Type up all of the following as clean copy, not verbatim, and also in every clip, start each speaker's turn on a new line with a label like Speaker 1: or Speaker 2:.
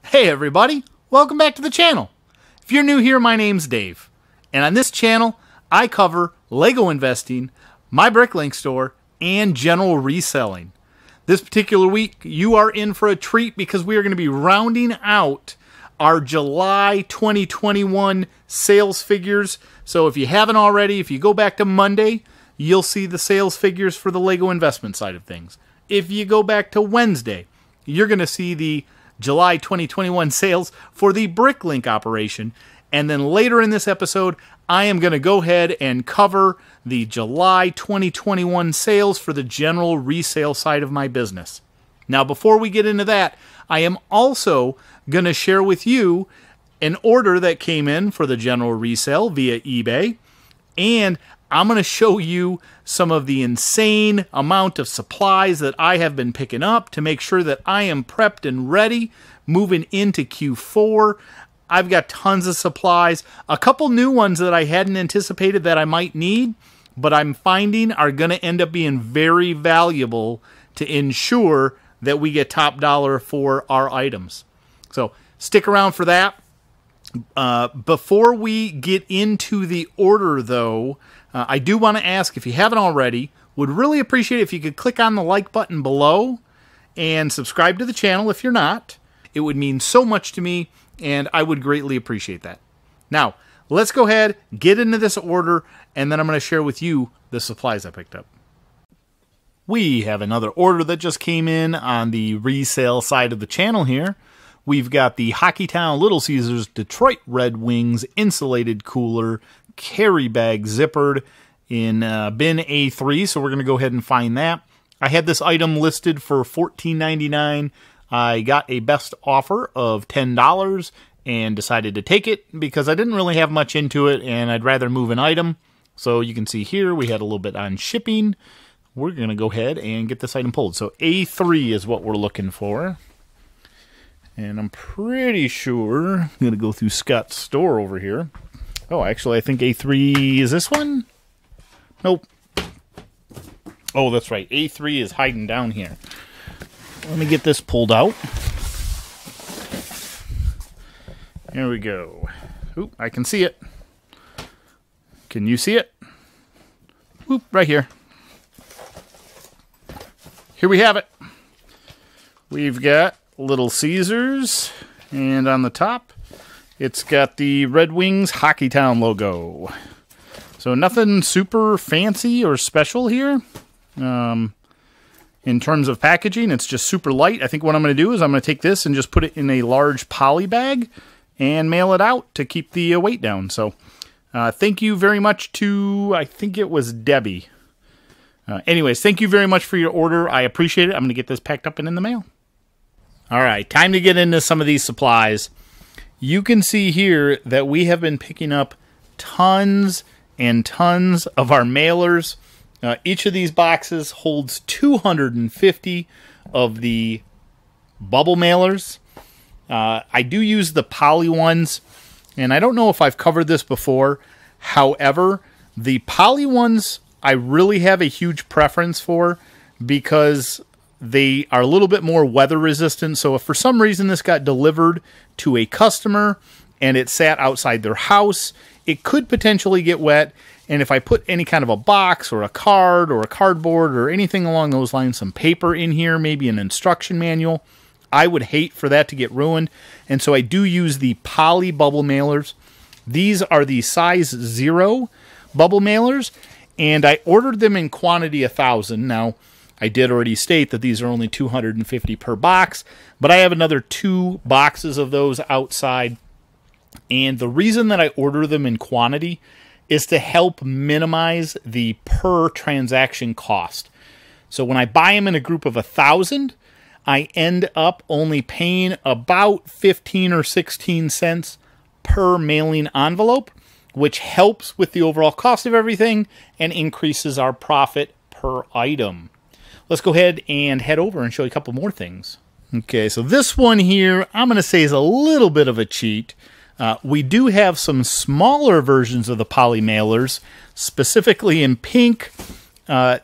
Speaker 1: Hey everybody, welcome back to the channel. If you're new here, my name's Dave, and on this channel, I cover Lego investing, my bricklink store, and general reselling. This particular week, you are in for a treat because we are going to be rounding out our July 2021 sales figures. So if you haven't already, if you go back to Monday, you'll see the sales figures for the Lego investment side of things. If you go back to Wednesday, you're going to see the July 2021 sales for the bricklink operation. And then later in this episode, I am going to go ahead and cover the July 2021 sales for the general resale side of my business. Now, before we get into that, I am also going to share with you an order that came in for the general resale via eBay. And I'm going to show you some of the insane amount of supplies that I have been picking up to make sure that I am prepped and ready moving into Q4. I've got tons of supplies, a couple new ones that I hadn't anticipated that I might need, but I'm finding are going to end up being very valuable to ensure that we get top dollar for our items. So stick around for that. Before we get into the order, though, I do want to ask, if you haven't already, would really appreciate it if you could click on the like button below and subscribe to the channel if you're not. It would mean so much to me, and I would greatly appreciate that. Now, let's go ahead, get into this order, and then I'm going to share with you the supplies I picked up. We have another order that just came in on the resale side of the channel here. We've got the Hockeytown Little Caesars Detroit Red Wings insulated cooler carry bag zippered in bin A3, so we're going to go ahead and find that. I had this item listed for $14.99. I got a best offer of $10 and decided to take it because I didn't really have much into it and I'd rather move an item. So you can see here we had a little bit on shipping. We're going to go ahead and get this item pulled. So A3 is what we're looking for. And I'm pretty sure I'm going to go through Scott's store over here. Oh, actually, I think A3 is this one? Nope. Oh, that's right. A3 is hiding down here. Let me get this pulled out. There we go. Oop, I can see it. Can you see it? Oop, right here. Here we have it. We've got Little Caesars, and on the top, it's got the Red Wings Hockeytown logo. So nothing super fancy or special here. In terms of packaging, it's just super light. I think what I'm going to do is I'm going to take this and just put it in a large poly bag and mail it out to keep the weight down. So thank you very much to, I think it was Debbie. Anyways, thank you very much for your order. I appreciate it. I'm going to get this packed up and in the mail. All right, time to get into some of these supplies. You can see here that we have been picking up tons and tons of our mailers. Each of these boxes holds 250 of the bubble mailers. I do use the poly ones, and I don't know if I've covered this before. However, the poly ones I really have a huge preference for because they are a little bit more weather resistant. So if for some reason this got delivered to a customer and it sat outside their house, it could potentially get wet. And if I put any kind of a box or a card or a cardboard or anything along those lines, some paper in here, maybe an instruction manual, I would hate for that to get ruined. And so I do use the poly bubble mailers. These are the size 0 bubble mailers, and I ordered them in quantity 1,000. Now, I did already state that these are only 250 per box, but I have another 2 boxes of those outside. And the reason that I order them in quantity is to help minimize the per transaction cost. So when I buy them in a group of 1,000, I end up only paying about 15 or 16 cents per mailing envelope, which helps with the overall cost of everything and increases our profit per item. Let's go ahead and head over and show you a couple more things. Okay, so this one here, I'm going to say is a little bit of a cheat. We do have some smaller versions of the poly mailers, specifically in pink.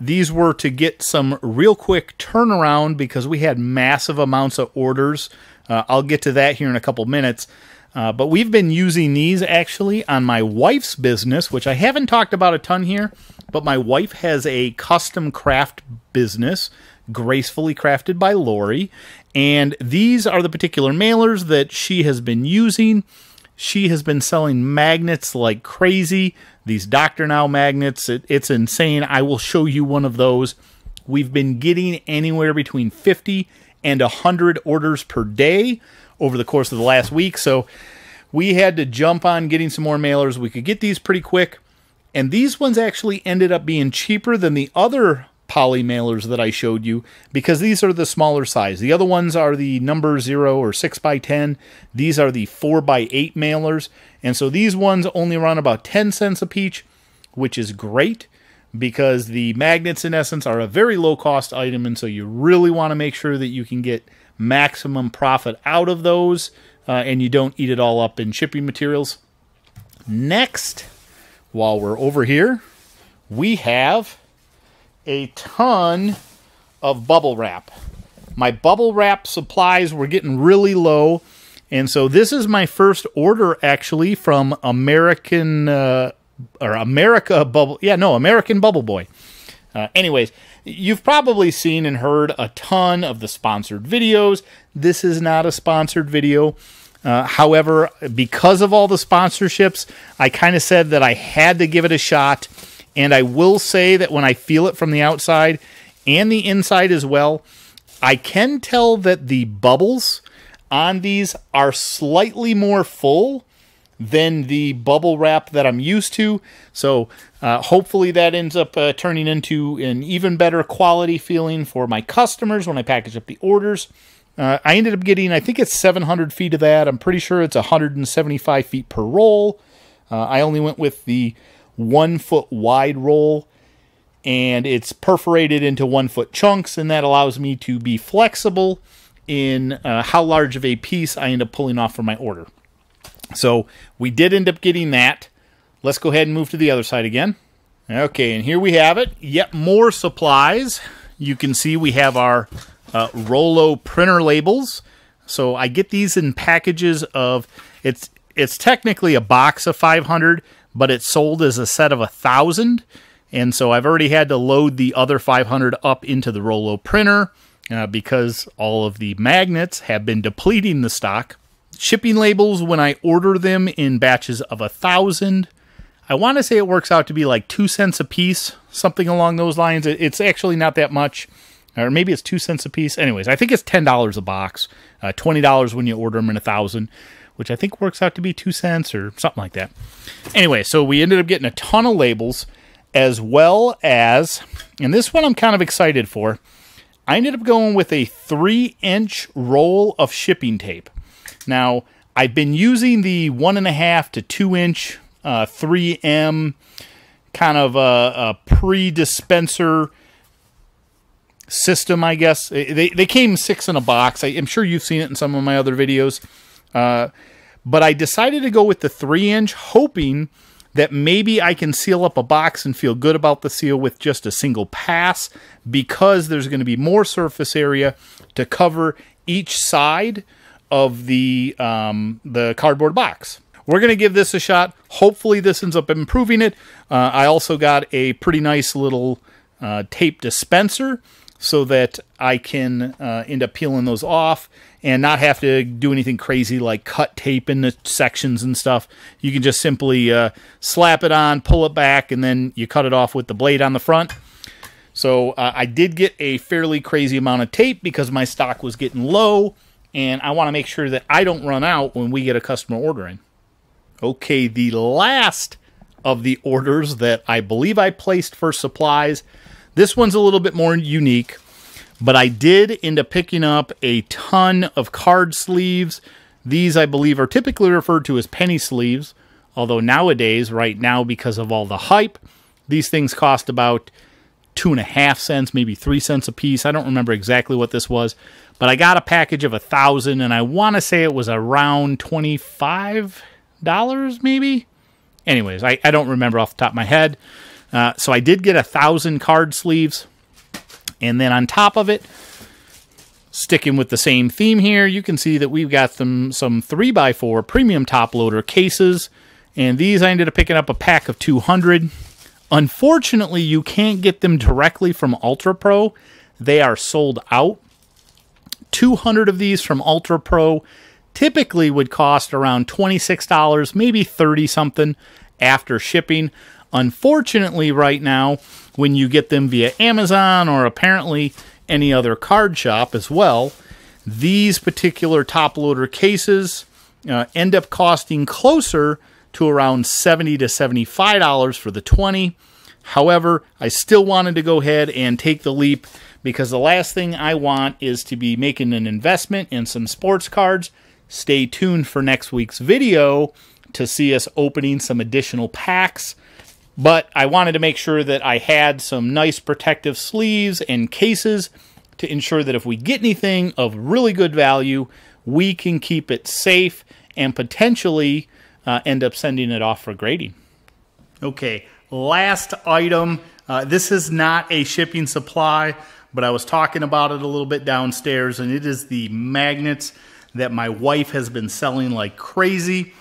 Speaker 1: These were to get some real quick turnaround because we had massive amounts of orders I'll get to that here in a couple minutes. But we've been using these actually on my wife's business, which I haven't talked about a ton here, but my wife has a custom craft business, Gracefully Crafted by Lori, and these are the particular mailers that she has been using. She has been selling magnets like crazy, these Dr. Now magnets. It's insane. I will show you one of those. We've been getting anywhere between 50 and 100 orders per day over the course of the last week, so we had to jump on getting some more mailers. We could get these pretty quick, and these ones actually ended up being cheaper than the other poly mailers that I showed you because these are the smaller size. The other ones are the number 0 or 6x10. These are the 4x8 mailers, and so these ones only run about 10 cents a piece, which is great because the magnets in essence are a very low cost item, and so you really want to make sure that you can get maximum profit out of those and you don't eat it all up in shipping materials. Next, while we're over here, we have a ton of bubble wrap. My bubble wrap supplies were getting really low, and so this is my first order actually from American Bubble Boy. Anyways, you've probably seen and heard a ton of the sponsored videos. This is not a sponsored video. However, because of all the sponsorships, I kind of said that I had to give it a shot. And I will say that when I feel it from the outside and the inside as well, I can tell that the bubbles on these are slightly more full than the bubble wrap that I'm used to. So hopefully that ends up turning into an even better quality feeling for my customers when I package up the orders. I ended up getting, I think it's 700 feet of that. I'm pretty sure it's 175 feet per roll. I only went with the 1 foot wide roll, and it's perforated into 1 foot chunks, and that allows me to be flexible in how large of a piece I end up pulling off for my order. So we did end up getting that. Let's go ahead and move to the other side again. Okay, and here we have it. Yet more supplies. You can see we have our Rollo printer labels. So I get these in packages of, it's technically a box of 500, but it's sold as a set of 1,000. And so I've already had to load the other 500 up into the Rollo printer because all of the magnets have been depleting the stock. Shipping labels, when I order them in batches of 1,000, I want to say it works out to be like 2 cents a piece, something along those lines. It's actually not that much, or maybe it's 2 cents a piece. Anyways, I think it's $10 a box, $20 when you order them in 1,000, which I think works out to be 2 cents or something like that. Anyway, so we ended up getting a ton of labels, as well as, and this one I'm kind of excited for, I ended up going with a 3-inch roll of shipping tape. Now, I've been using the 1.5 to 2-inch 3M kind of a pre-dispenser system, I guess. They came 6 in a box. I'm sure you've seen it in some of my other videos. But I decided to go with the 3-inch, hoping that maybe I can seal up a box and feel good about the seal with just a single pass, because there's going to be more surface area to cover each side of the cardboard box. We're going to give this a shot. Hopefully this ends up improving it. I also got a pretty nice little tape dispenser so that I can end up peeling those off and not have to do anything crazy like cut tape in the sections and stuff. You can just simply slap it on, pull it back, and then you cut it off with the blade on the front. So I did get a fairly crazy amount of tape because my stock was getting low, and I want to make sure that I don't run out when we get a customer ordering. Okay, the last of the orders that I believe I placed for supplies, this one's a little bit more unique, but I did end up picking up a ton of card sleeves. These, I believe, are typically referred to as penny sleeves, although nowadays, right now, because of all the hype, these things cost about 2.5 cents, maybe 3 cents a piece. I don't remember exactly what this was, but I got a package of 1,000, and I want to say it was around $25, maybe? Anyways, I don't remember off the top of my head. So I did get 1,000 card sleeves. And then on top of it, Sticking with the same theme here, you can see that we've got some 3x4 premium top loader cases, and these I ended up picking up a pack of 200. Unfortunately, you can't get them directly from Ultra Pro. They are sold out. 200 of these from Ultra Pro typically would cost around $26, maybe 30 something after shipping. Unfortunately, right now, when you get them via Amazon or apparently any other card shop as well, these particular top loader cases end up costing closer to around $70 to $75 for the 20. However, I still wanted to go ahead and take the leap because the last thing I want is to be making an investment in some sports cards. Stay tuned for next week's video to see us opening some additional packs. But I wanted to make sure that I had some nice protective sleeves and cases to ensure that if we get anything of really good value, we can keep it safe and potentially end up sending it off for grading. Okay, last item. This is not a shipping supply, but I was talking about it a little bit downstairs, and it is the magnets that my wife has been selling like crazy.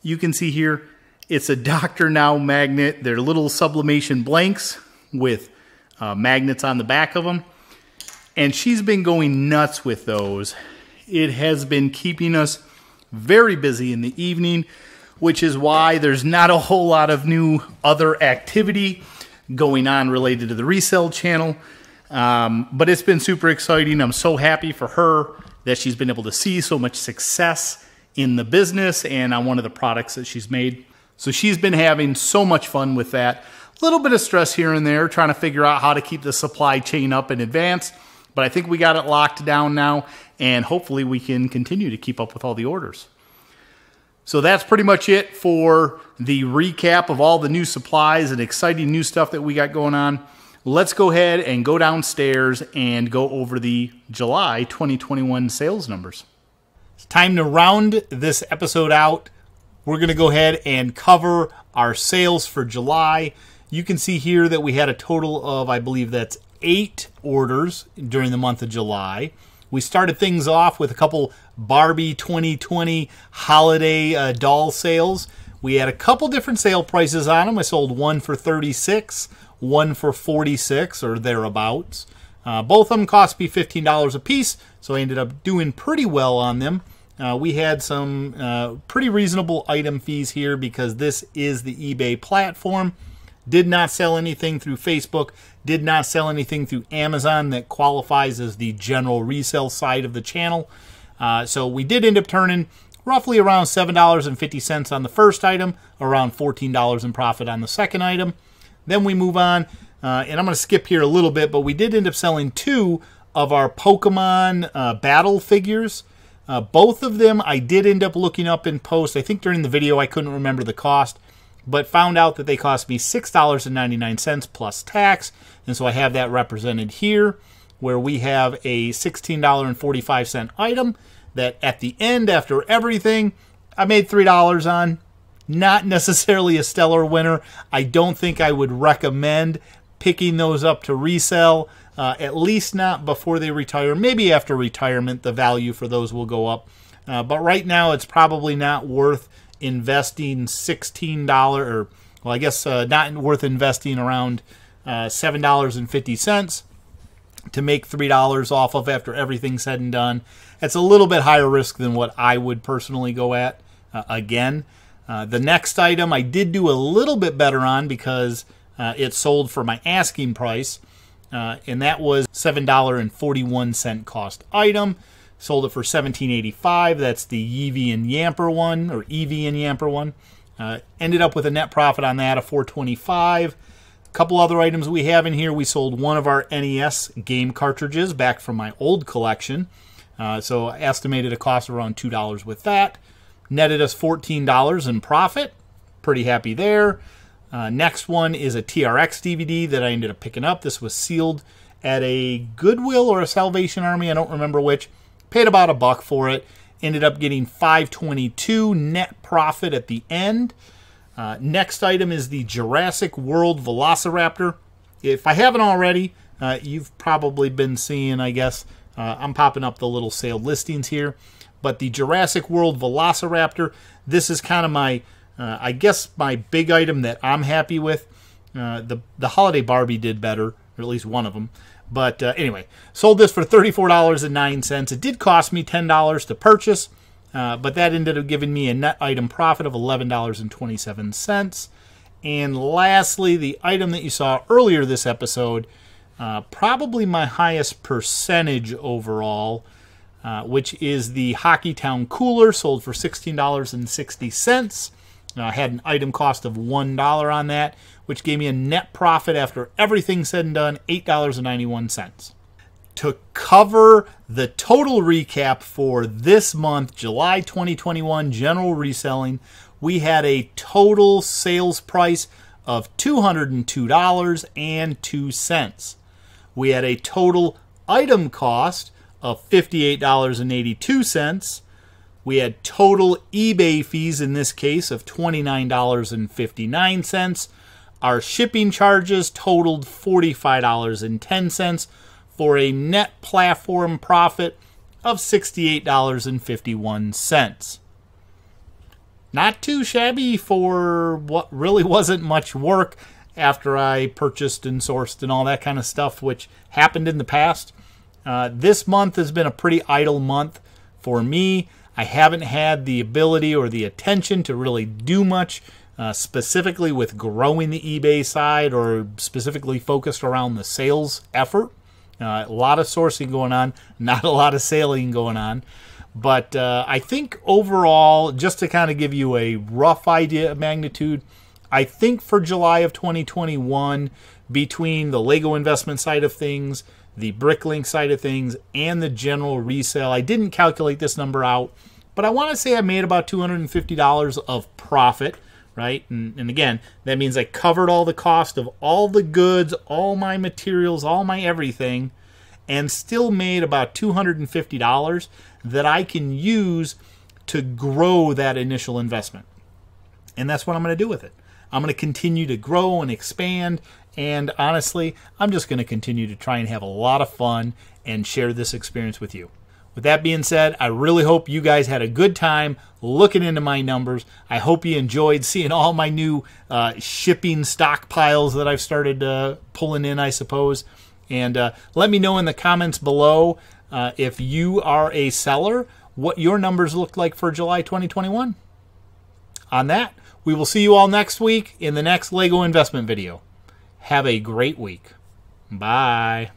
Speaker 1: You can see here, it's a Dr. Now magnet. They're little sublimation blanks with magnets on the back of them. And she's been going nuts with those. It has been keeping us very busy in the evening, which is why there's not a whole lot of new other activity going on related to the resale channel. But it's been super exciting. I'm so happy for her that she's been able to see so much success in the business and on one of the products that she's made. So she's been having so much fun with that. A little bit of stress here and there, trying to figure out how to keep the supply chain up in advance. But I think we got it locked down now, and hopefully we can continue to keep up with all the orders. So that's pretty much it for the recap of all the new supplies and exciting new stuff that we got going on. Let's go ahead and go downstairs and go over the July 2021 sales numbers. It's time to round this episode out. We're going to go ahead and cover our sales for July. You can see here that we had a total of, I believe that's 8 orders during the month of July. We started things off with a couple Barbie 2020 holiday doll sales. We had a couple different sale prices on them. I sold one for $36, one for $46 or thereabouts. Both of them cost me $15 a piece, so I ended up doing pretty well on them. We had some pretty reasonable item fees here because this is the eBay platform. Did not sell anything through Facebook. Did not sell anything through Amazon that qualifies as the general resale side of the channel. So we did end up turning roughly around $7.50 on the first item, around $14 in profit on the second item. Then we move on, and I'm going to skip here a little bit, but we did end up selling 2 of our Pokemon battle figures. Both of them I did end up looking up in post. I think during the video I couldn't remember the cost, but found out that they cost me $6.99 plus tax. And so I have that represented here, where we have a $16.45 item that at the end, after everything, I made $3 on. Not necessarily a stellar winner. I don't think I would recommend picking those up to resell. At least not before they retire. Maybe after retirement, the value for those will go up. But right now, it's probably not worth investing $16, or, well, I guess not worth investing around $7.50 to make $3 off of after everything's said and done. It's a little bit higher risk than what I would personally go at again. The next item I did do a little bit better on because it sold for my asking price. And that was $7.41 cost item. Sold it for $17.85. That's the Eevee and Yamper one, or Eevee and Yamper one. Ended up with a net profit on that of $4.25. A couple other items we have in here. We sold one of our NES game cartridges back from my old collection. So I estimated a cost of around $2 with that. Netted us $14 in profit. Pretty happy there. Next one is a TRX DVD that I ended up picking up. This was sealed at a Goodwill or a Salvation Army. I don't remember which. Paid about $1 for it. Ended up getting $5.22 net profit at the end. Next item is the Jurassic World Velociraptor. If I haven't already, you've probably been seeing, I guess, I'm popping up the little sale listings here. But the Jurassic World Velociraptor, this is kind of my, I guess, my big item that I'm happy with. The Holiday Barbie did better, or at least one of them. But anyway, sold this for $34.09. It did cost me $10 to purchase, but that ended up giving me a net item profit of $11.27. And lastly, the item that you saw earlier this episode, probably my highest percentage overall, which is the Hockeytown Cooler, sold for $16.60. I had an item cost of $1 on that, which gave me a net profit after everything said and done, $8.91. To cover the total recap for this month, July 2021 general reselling, we had a total sales price of $202.02. We had a total item cost of $58.82. We had total eBay fees in this case of $29.59. Our shipping charges totaled $45.10 for a net platform profit of $68.51. Not too shabby for what really wasn't much work after I purchased and sourced and all that kind of stuff, which happened in the past. This month has been a pretty idle month for me. I haven't had the ability or the attention to really do much, specifically with growing the eBay side or specifically focused around the sales effort. A lot of sourcing going on, not a lot of selling going on. But I think overall, just to kind of give you a rough idea of magnitude, I think for July of 2021, between the Lego investment side of things, the Bricklink side of things, and the general resale, I didn't calculate this number out, but I want to say I made about $250 of profit, right? And again, that means I covered all the cost of all the goods, all my materials, all my everything, and still made about $250 that I can use to grow that initial investment. And that's what I'm going to do with it. I'm going to continue to grow and expand, and honestly, I'm just going to continue to try and have a lot of fun and share this experience with you. With that being said, I really hope you guys had a good time looking into my numbers. I hope you enjoyed seeing all my new shipping stockpiles that I've started pulling in, I suppose. And let me know in the comments below if you are a seller, what your numbers look like for July 2021. On that, we will see you all next week in the next Lego investment video. Have a great week. Bye.